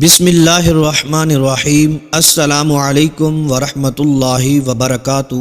بسم اللہ الرحمن الرحیم۔ السلام علیکم ورحمۃ اللہ وبرکاتہ۔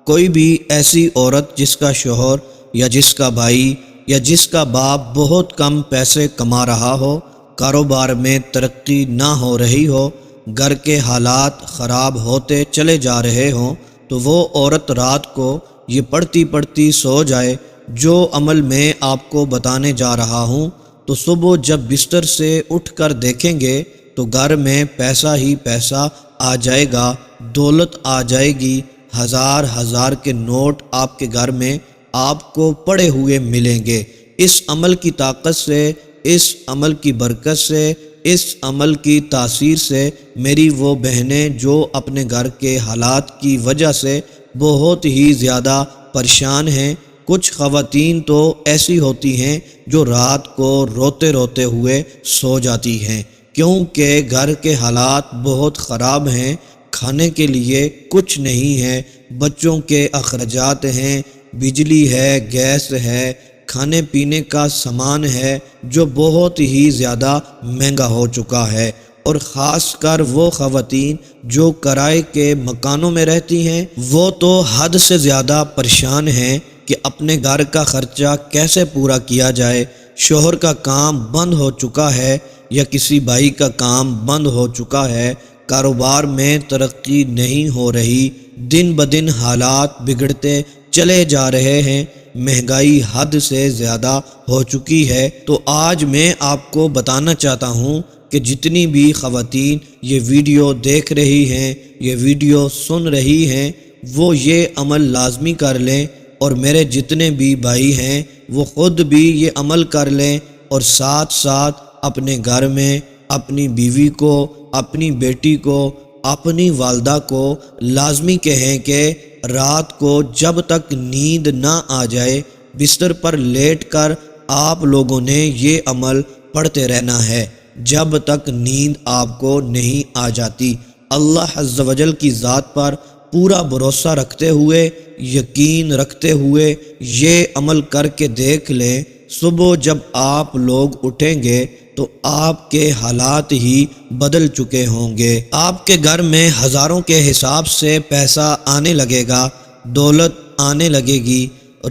کوئی بھی ایسی عورت جس کا شوہر یا جس کا بھائی یا جس کا باپ بہت کم پیسے کما رہا ہو، کاروبار میں ترقی نہ ہو رہی ہو، گھر کے حالات خراب ہوتے چلے جا رہے ہوں، تو وہ عورت رات کو یہ پڑھتی سو جائے جو عمل میں آپ کو بتانے جا رہا ہوں، تو صبح جب بستر سے اٹھ کر دیکھیں گے تو گھر میں پیسہ ہی پیسہ آ جائے گا، دولت آ جائے گی، ہزار کے نوٹ آپ کے گھر میں آپ کو پڑے ہوئے ملیں گے۔ اس عمل کی طاقت سے، اس عمل کی برکت سے، اس عمل کی تاثیر سے میری وہ بہنیں جو اپنے گھر کے حالات کی وجہ سے بہت ہی زیادہ پریشان ہیں، کچھ خواتین تو ایسی ہوتی ہیں جو رات کو روتے ہوئے سو جاتی ہیں، کیونکہ گھر کے حالات بہت خراب ہیں، کھانے کے لیے کچھ نہیں ہے، بچوں کے اخراجات ہیں، بجلی ہے، گیس ہے، کھانے پینے کا سامان ہے جو بہت ہی زیادہ مہنگا ہو چکا ہے، اور خاص کر وہ خواتین جو کرائے کے مکانوں میں رہتی ہیں، وہ تو حد سے زیادہ پریشان ہیں کہ اپنے گھر کا خرچہ کیسے پورا کیا جائے۔ شوہر کا کام بند ہو چکا ہے یا کسی بھائی کا کام بند ہو چکا ہے، کاروبار میں ترقی نہیں ہو رہی، دن بدن حالات بگڑتے چلے جا رہے ہیں، مہنگائی حد سے زیادہ ہو چکی ہے۔ تو آج میں آپ کو بتانا چاہتا ہوں کہ جتنی بھی خواتین یہ ویڈیو دیکھ رہی ہیں، یہ ویڈیو سن رہی ہیں، وہ یہ عمل لازمی کر لیں، اور میرے جتنے بھی بھائی ہیں وہ خود بھی یہ عمل کر لیں، اور ساتھ اپنے گھر میں اپنی بیوی کو، اپنی بیٹی کو، اپنی والدہ کو لازمی کہیں کہ رات کو جب تک نیند نہ آ جائے بستر پر لیٹ کر آپ لوگوں نے یہ عمل پڑھتے رہنا ہے جب تک نیند آپ کو نہیں آ جاتی۔ اللہ عز و جل کی ذات پر پورا بھروسہ رکھتے ہوئے، یقین رکھتے ہوئے یہ عمل کر کے دیکھ لیں، صبح جب آپ لوگ اٹھیں گے تو آپ کے حالات ہی بدل چکے ہوں گے، آپ کے گھر میں ہزاروں کے حساب سے پیسہ آنے لگے گا، دولت آنے لگے گی،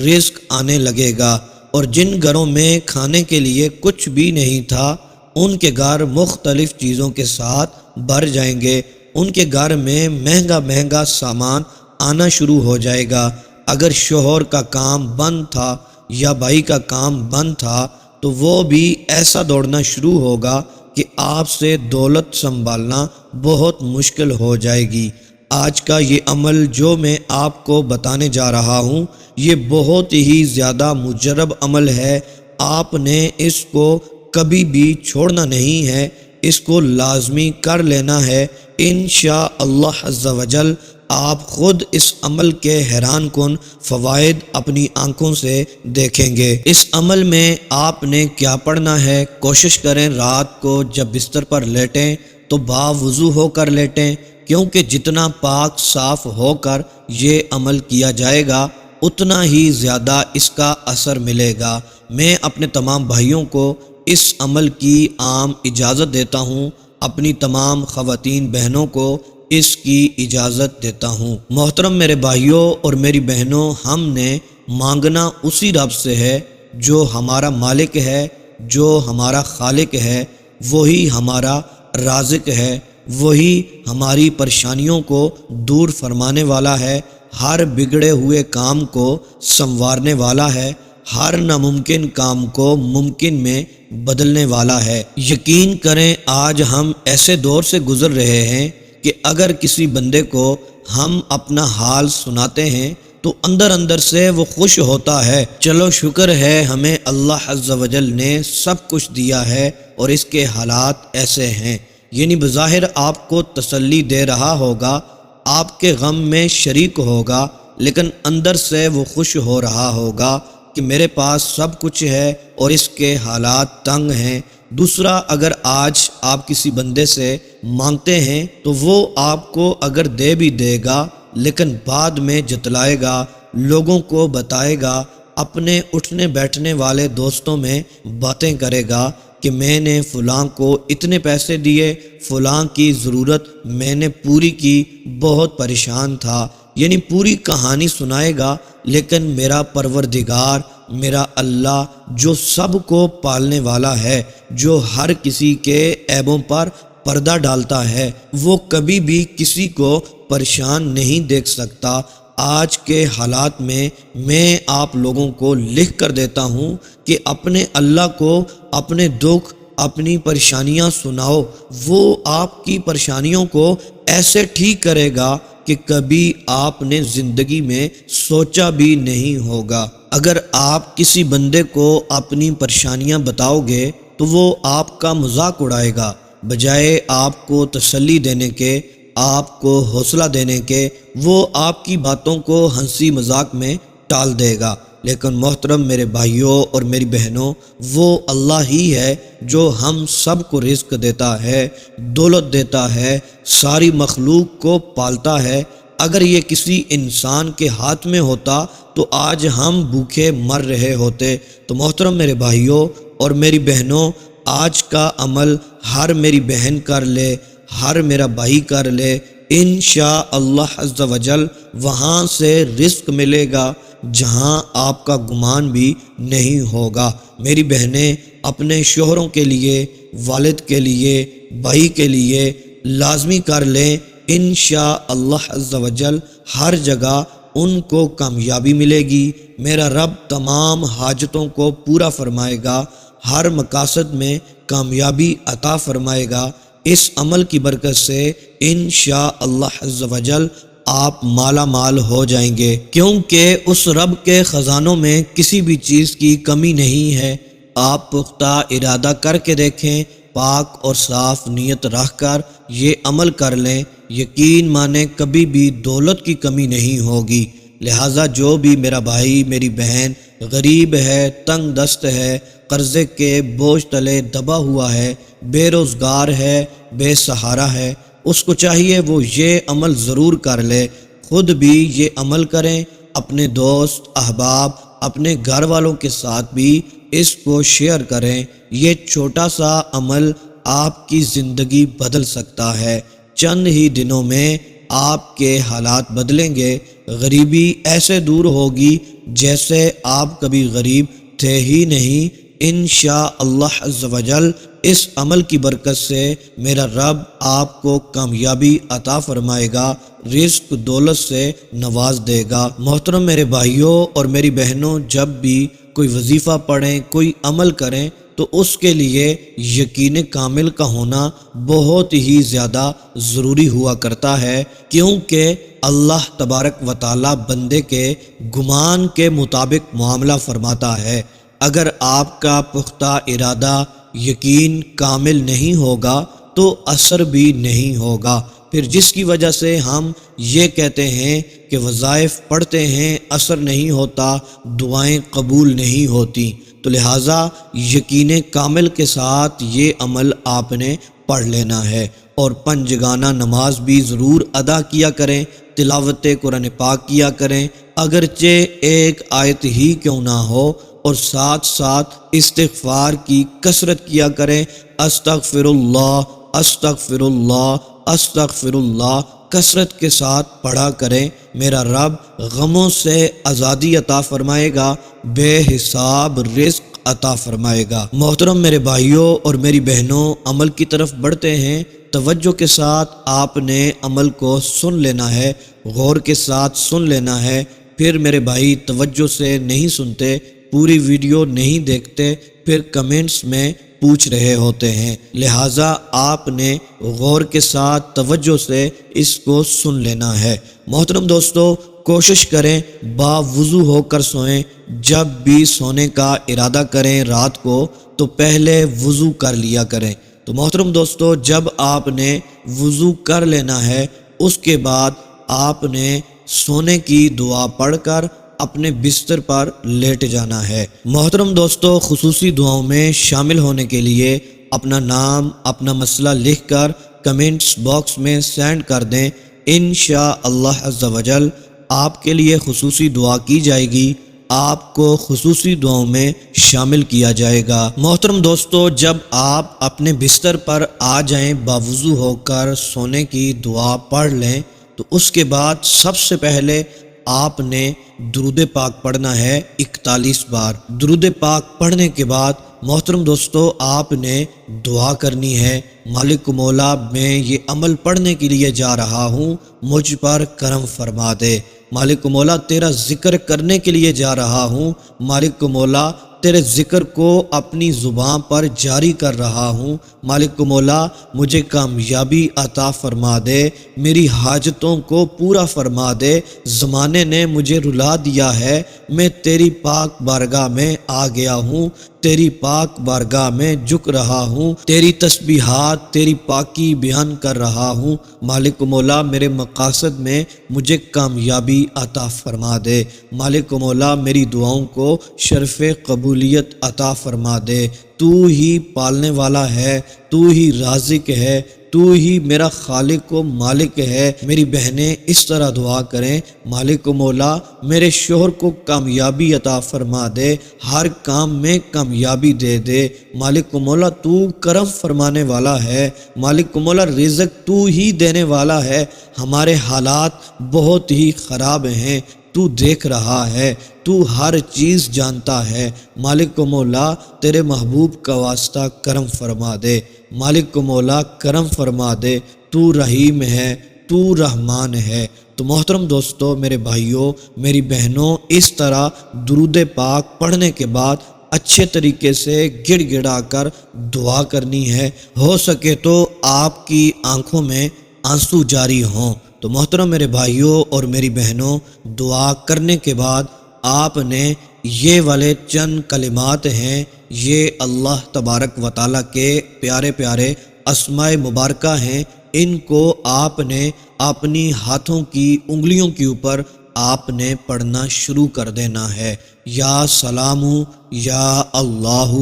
رزق آنے لگے گا، اور جن گھروں میں کھانے کے لیے کچھ بھی نہیں تھا ان کے گھر مختلف چیزوں کے ساتھ بھر جائیں گے، ان کے گھر میں مہنگا سامان آنا شروع ہو جائے گا۔ اگر شوہر کا کام بند تھا یا بھائی کا کام بند تھا تو وہ بھی ایسا دوڑنا شروع ہوگا کہ آپ سے دولت سنبھالنا بہت مشکل ہو جائے گی۔ آج کا یہ عمل جو میں آپ کو بتانے جا رہا ہوں یہ بہت ہی زیادہ مجرب عمل ہے، آپ نے اس کو کبھی بھی چھوڑنا نہیں ہے، اس کو لازمی کر لینا ہے، انشاءاللہ عز و جل آپ خود اس عمل کے حیران کن فوائد اپنی آنکھوں سے دیکھیں گے۔ اس عمل میں آپ نے کیا پڑھنا ہے، کوشش کریں رات کو جب بستر پر لیٹیں تو باوضو ہو کر لیٹیں، کیونکہ جتنا پاک صاف ہو کر یہ عمل کیا جائے گا اتنا ہی زیادہ اس کا اثر ملے گا۔ میں اپنے تمام بھائیوں کو اس عمل کی عام اجازت دیتا ہوں، اپنی تمام خواتین بہنوں کو اس کی اجازت دیتا ہوں۔ محترم میرے بھائیوں اور میری بہنوں، ہم نے مانگنا اسی رب سے ہے جو ہمارا مالک ہے، جو ہمارا خالق ہے، وہی ہمارا رازق ہے، وہی ہماری پریشانیوں کو دور فرمانے والا ہے، ہر بگڑے ہوئے کام کو سنوارنے والا ہے، ہر ناممکن کام کو ممکن میں بدلنے والا ہے۔ یقین کریں آج ہم ایسے دور سے گزر رہے ہیں کہ اگر کسی بندے کو ہم اپنا حال سناتے ہیں تو اندر سے وہ خوش ہوتا ہے، چلو شکر ہے ہمیں اللہ عز و جل نے سب کچھ دیا ہے اور اس کے حالات ایسے ہیں، یعنی بظاہر آپ کو تسلی دے رہا ہوگا، آپ کے غم میں شریک ہوگا، لیکن اندر سے وہ خوش ہو رہا ہوگا کہ میرے پاس سب کچھ ہے اور اس کے حالات تنگ ہیں۔ دوسرا، اگر آج آپ کسی بندے سے مانگتے ہیں تو وہ آپ کو اگر دے بھی دے گا لیکن بعد میں جتلائے گا، لوگوں کو بتائے گا، اپنے اٹھنے بیٹھنے والے دوستوں میں باتیں کرے گا، کہ میں نے فلاں کو اتنے پیسے دیے، فلاں کی ضرورت میں نے پوری کی، بہت پریشان تھا، یعنی پوری کہانی سنائے گا۔ لیکن میرا پروردگار، میرا اللہ جو سب کو پالنے والا ہے، جو ہر کسی کے عیبوں پر پردہ ڈالتا ہے، وہ کبھی بھی کسی کو پریشان نہیں دیکھ سکتا۔ آج کے حالات میں آپ لوگوں کو لکھ کر دیتا ہوں کہ اپنے اللہ کو اپنے دکھ، اپنی پریشانیاں سناؤ، وہ آپ کی پریشانیوں کو ایسے ٹھیک کرے گا کہ کبھی آپ نے زندگی میں سوچا بھی نہیں ہوگا۔ اگر آپ کسی بندے کو اپنی پریشانیاں بتاؤ گے تو وہ آپ کا مذاق اڑائے گا، بجائے آپ کو تسلی دینے کے، آپ کو حوصلہ دینے کے، وہ آپ کی باتوں کو ہنسی مذاق میں ٹال دے گا۔ لیکن محترم میرے بھائیوں اور میری بہنوں، وہ اللہ ہی ہے جو ہم سب کو رزق دیتا ہے، دولت دیتا ہے، ساری مخلوق کو پالتا ہے۔ اگر یہ کسی انسان کے ہاتھ میں ہوتا تو آج ہم بھوکے مر رہے ہوتے۔ تو محترم میرے بھائیوں اور میری بہنوں، آج کا عمل ہر میری بہن کر لے، ہر میرا بھائی کر لے، انشاءاللہ عز و جل وہاں سے رزق ملے گا جہاں آپ کا گمان بھی نہیں ہوگا۔ میری بہنیں اپنے شوہروں کے لیے، والد کے لیے، بھائی کے لیے لازمی کر لیں، انشاءاللہ عز و جل ہر جگہ ان کو کامیابی ملے گی۔ میرا رب تمام حاجتوں کو پورا فرمائے گا، ہر مقاصد میں کامیابی عطا فرمائے گا۔ اس عمل کی برکت سے انشاءاللہ عز و جل آپ مالا مال ہو جائیں گے، کیونکہ اس رب کے خزانوں میں کسی بھی چیز کی کمی نہیں ہے۔ آپ پختہ ارادہ کر کے دیکھیں، پاک اور صاف نیت رکھ کر یہ عمل کر لیں، یقین مانیں کبھی بھی دولت کی کمی نہیں ہوگی۔ لہٰذا جو بھی میرا بھائی، میری بہن غریب ہے، تنگ دست ہے، قرضے کے بوجھ تلے دبا ہوا ہے، بے روزگار ہے، بے سہارا ہے، اس کو چاہیے وہ یہ عمل ضرور کر لے، خود بھی یہ عمل کریں، اپنے دوست احباب، اپنے گھر والوں کے ساتھ بھی اس کو شیئر کریں۔ یہ چھوٹا سا عمل آپ کی زندگی بدل سکتا ہے۔ چند ہی دنوں میں آپ کے حالات بدلیں گے، غریبی ایسے دور ہوگی جیسے آپ کبھی غریب تھے ہی نہیں۔ انشاءاللہ عز و جل اس عمل کی برکت سے میرا رب آپ کو کامیابی عطا فرمائے گا، رزق دولت سے نواز دے گا۔ محترم میرے بھائیوں اور میری بہنوں، جب بھی کوئی وظیفہ پڑھیں، کوئی عمل کریں تو اس کے لیے یقین کامل کا ہونا بہت ہی زیادہ ضروری ہوا کرتا ہے، کیونکہ اللہ تبارک و تعالی بندے کے گمان کے مطابق معاملہ فرماتا ہے۔ اگر آپ کا پختہ ارادہ، یقین کامل نہیں ہوگا تو اثر بھی نہیں ہوگا۔ پھر جس کی وجہ سے ہم یہ کہتے ہیں کہ وظائف پڑھتے ہیں، اثر نہیں ہوتا، دعائیں قبول نہیں ہوتی، تو لہٰذا یقین کامل کے ساتھ یہ عمل آپ نے پڑھ لینا ہے، اور پنجگانہ نماز بھی ضرور ادا کیا کریں، تلاوت قرآن پاک کیا کریں، اگرچہ ایک آیت ہی کیوں نہ ہو، اور ساتھ ساتھ استغفار کی کثرت کیا کریں۔ استغفر اللہ، استغفر اللہ، استغفر اللہ کثرت کے ساتھ پڑھا کریں۔ میرا رب غموں سے آزادی عطا فرمائے گا، بے حساب رزق عطا فرمائے گا۔ محترم میرے بھائیوں اور میری بہنوں، عمل کی طرف بڑھتے ہیں۔ توجہ کے ساتھ آپ نے عمل کو سن لینا ہے، غور کے ساتھ سن لینا ہے۔ پھر میرے بھائی توجہ سے نہیں سنتے، پوری ویڈیو نہیں دیکھتے، پھر کمنٹس میں پوچھ رہے ہوتے ہیں، لہٰذا آپ نے غور کے ساتھ توجہ سے اس کو سن لینا ہے۔ محترم دوستو، کوشش کریں باوضو ہو کر سوئیں۔ جب بھی سونے کا ارادہ کریں رات کو تو پہلے وضو کر لیا کریں۔ تو محترم دوستو، جب آپ نے وضو کر لینا ہے، اس کے بعد آپ نے سونے کی دعا پڑھ کر اپنے بستر پر لیٹ جانا ہے۔ محترم دوستو، خصوصی دعاؤں میں شامل ہونے کے لیے اپنا نام، اپنا مسئلہ لکھ کر کمنٹس باکس میں سینڈ کر دیں۔ انشاءاللہ عز و جل آپ کے لیے خصوصی دعا کی جائے گی۔ آپ کو خصوصی دعاؤں میں شامل کیا جائے گا۔ محترم دوستو، جب آپ اپنے بستر پر آ جائیں، باوضو ہو کر سونے کی دعا پڑھ لیں، تو اس کے بعد سب سے پہلے آپ نے درود پاک پڑھنا ہے 41 بار۔ درود پاک پڑھنے کے بعد محترم دوستو آپ نے دعا کرنی ہے، مالک مولا میں یہ عمل پڑھنے کے لیے جا رہا ہوں، مجھ پر کرم فرما دے۔ مالک مولا تیرا ذکر کرنے کے لیے جا رہا ہوں، مالک مولا تیرے ذکر کو اپنی زبان پر جاری کر رہا ہوں، مالک مولا مجھے کامیابی عطا فرما دے، میری حاجتوں کو پورا فرما دے۔ زمانے نے مجھے رلا دیا ہے، میں تیری پاک بارگاہ میں آ گیا ہوں، تیری پاک بارگاہ میں جھک رہا ہوں، تیری تسبیحات تیری پاکی بیان کر رہا ہوں، مالک مولا میرے مقاصد میں مجھے کامیابی عطا فرما دے، مالک مولا میری دعاؤں کو شرف قبولیت عطا فرما دے۔ تو ہی پالنے والا ہے، تو ہی رازق ہے، تو ہی میرا خالق و مالک ہے۔ میری بہنیں اس طرح دعا کریں، مالک مولا میرے شوہر کو کامیابی عطا فرما دے، ہر کام میں کامیابی دے دے، مالک مولا تو کرم فرمانے والا ہے، مالک مولا رزق تو ہی دینے والا ہے، ہمارے حالات بہت ہی خراب ہیں، تو دیکھ رہا ہے، تو ہر چیز جانتا ہے، مالک مولا تیرے محبوب کا واسطہ کرم فرما دے، مالک مولا کرم فرما دے، تو رحیم ہے، تو رحمان ہے۔ تو محترم دوستو، میرے بھائیوں میری بہنوں، اس طرح درود پاک پڑھنے کے بعد اچھے طریقے سے گڑ گڑا کر دعا کرنی ہے، ہو سکے تو آپ کی آنکھوں میں آنسو جاری ہوں۔ تو محترم میرے بھائیوں اور میری بہنوں، دعا کرنے کے بعد آپ نے یہ والے چند کلمات ہیں، یہ اللہ تبارک و تعالیٰ کے پیارے پیارے اسماء مبارکہ ہیں، ان کو آپ نے اپنی ہاتھوں کی انگلیوں کے اوپر آپ نے پڑھنا شروع کر دینا ہے۔ یا سلام یا اللہ،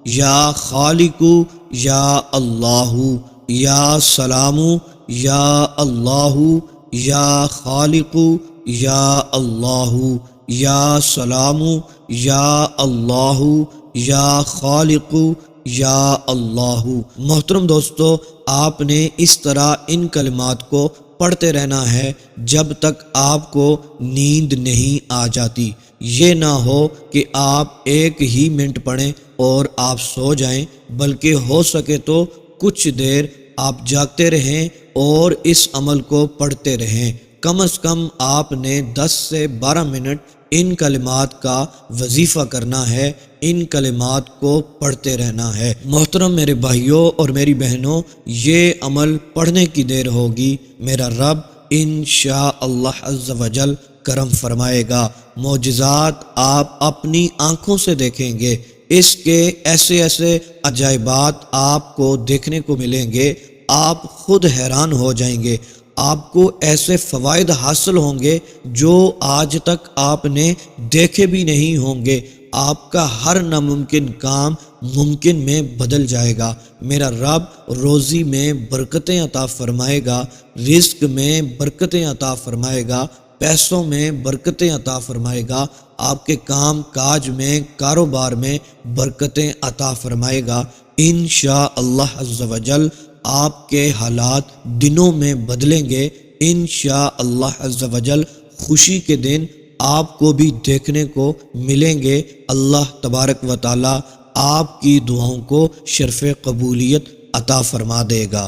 یا خالق یا اللہ، یا سلام یا اللہ، یا خالق یا اللہ، یا سلام یا اللہ، یا خالق یا اللہ۔ محترم دوستو، آپ نے اس طرح ان کلمات کو پڑھتے رہنا ہے جب تک آپ کو نیند نہیں آ جاتی۔ یہ نہ ہو کہ آپ ایک ہی منٹ پڑھیں اور آپ سو جائیں، بلکہ ہو سکے تو کچھ دیر آپ جاگتے رہیں اور اس عمل کو پڑھتے رہیں۔ کم از کم آپ نے 10 سے 12 منٹ ان کلمات کا وظیفہ کرنا ہے، ان کلمات کو پڑھتے رہنا ہے۔ محترم میرے بھائیوں اور میری بہنوں، یہ عمل پڑھنے کی دیر ہوگی، میرا رب انشاءاللہ عز و جل کرم فرمائے گا، معجزات آپ اپنی آنکھوں سے دیکھیں گے، اس کے ایسے ایسے عجائبات آپ کو دیکھنے کو ملیں گے، آپ خود حیران ہو جائیں گے، آپ کو ایسے فوائد حاصل ہوں گے جو آج تک آپ نے دیکھے بھی نہیں ہوں گے، آپ کا ہر ناممکن کام ممکن میں بدل جائے گا، میرا رب روزی میں برکتیں عطا فرمائے گا، رزق میں برکتیں عطا فرمائے گا، پیسوں میں برکتیں عطا فرمائے گا، آپ کے کام کاج میں کاروبار میں برکتیں عطا فرمائے گا، انشاءاللہ عز و جل آپ کے حالات دنوں میں بدلیں گے، انشاءاللہ عز و جل خوشی کے دن آپ کو بھی دیکھنے کو ملیں گے۔ اللہ تبارک و تعالی آپ کی دعاؤں کو شرف قبولیت عطا فرما دے گا۔